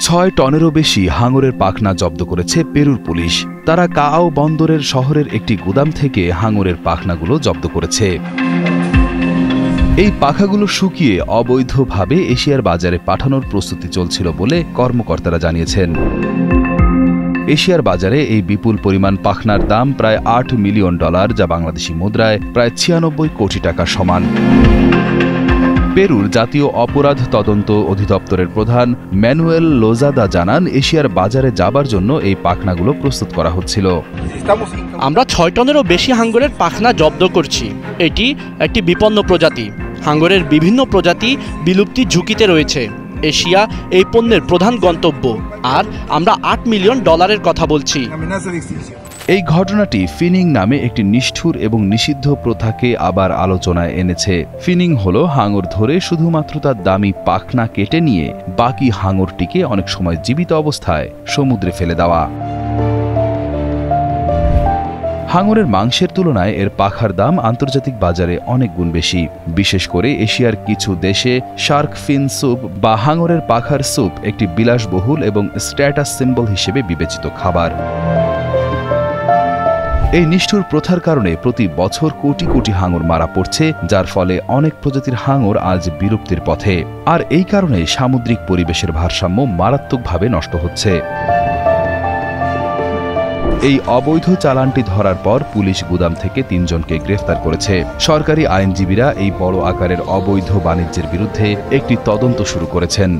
6 টনেরও বেশি হাঙরের পাখনা জব্দ করেছে পেরুর পুলিশ। তারা কাআও বন্দরের শহরের একটি গুদাম থেকে হাঙরের পাখনাগুলো জব্দ করেছে। এই পাখাগুলো শুকিয়ে অবৈধভাবে এশিয়ার বাজারে পাঠানোর প্রস্তুতি চলছিল বলে কর্মকর্তারা জানিয়েছেন। এশিয়ার বাজারে এই বিপুল পরিমাণ পাখনার দাম প্রায় $8 মিলিয়ন, যা বাংলাদেশি মুদ্রায় প্রায় 96 কোটি টাকার সমান। পেরুর জাতীয় অপরাধ তদন্ত অধিদপ্তরের প্রধান ম্যানুয়েল লোজাদা জানান, এশিয়ার বাজারে যাবার জন্য এই পাখনাগুলো প্রস্তুত করা হচ্ছিল। আমরা 6 টনেরও বেশি হাঙরের পাখনা জব্দ করছি। এটি একটি বিপন্ন প্রজাতি। হাঙরের বিভিন্ন প্রজাতি বিলুপ্তির ঝুঁকিতে রয়েছে। এশিয়া এই পণ্যের প্রধান গন্তব্য, আর আমরা $8 মিলিয়ন কথা বলছি। এই ঘটনাটি ফিনিং নামে একটি নিষ্ঠুর এবং নিষিদ্ধ প্রথাকে আবার আলোচনায় এনেছে। ফিনিং হলো হাঙর ধরে শুধুমাত্র তার দামি পাখনা কেটে নিয়ে বাকি হাঙরটিকে অনেক সময় জীবিত অবস্থায় সমুদ্রে ফেলে দেওয়া। হাঙরের মাংসের তুলনায় এর পাখার দাম আন্তর্জাতিক বাজারে অনেক গুণ বেশি। বিশেষ করে এশিয়ার কিছু দেশে শার্ক ফিন স্যুপ বা হাঙরের পাখার স্যুপ একটি বিলাসবহুল এবং স্ট্যাটাস সিম্বল হিসেবে বিবেচিত খাবার। এই নিষ্ঠুর প্রথার কারণে প্রতি বছর কোটি কোটি হাঙর মারা পড়ছে, যার ফলে অনেক প্রজাতির হাঙর আজ বিলুপ্তির পথে। আর এই কারণে সামুদ্রিক পরিবেশের ভারসাম্য মারাত্মকভাবে নষ্ট হচ্ছে। এই অবৈধ চালানটি ধরার পর পুলিশ গুদাম থেকে 3 জনকে গ্রেফতার করেছে। সরকারি আইনজীবীরা এই বড় আকারের অবৈধ বাণিজ্যের বিরুদ্ধে একটি তদন্ত শুরু করেছেন।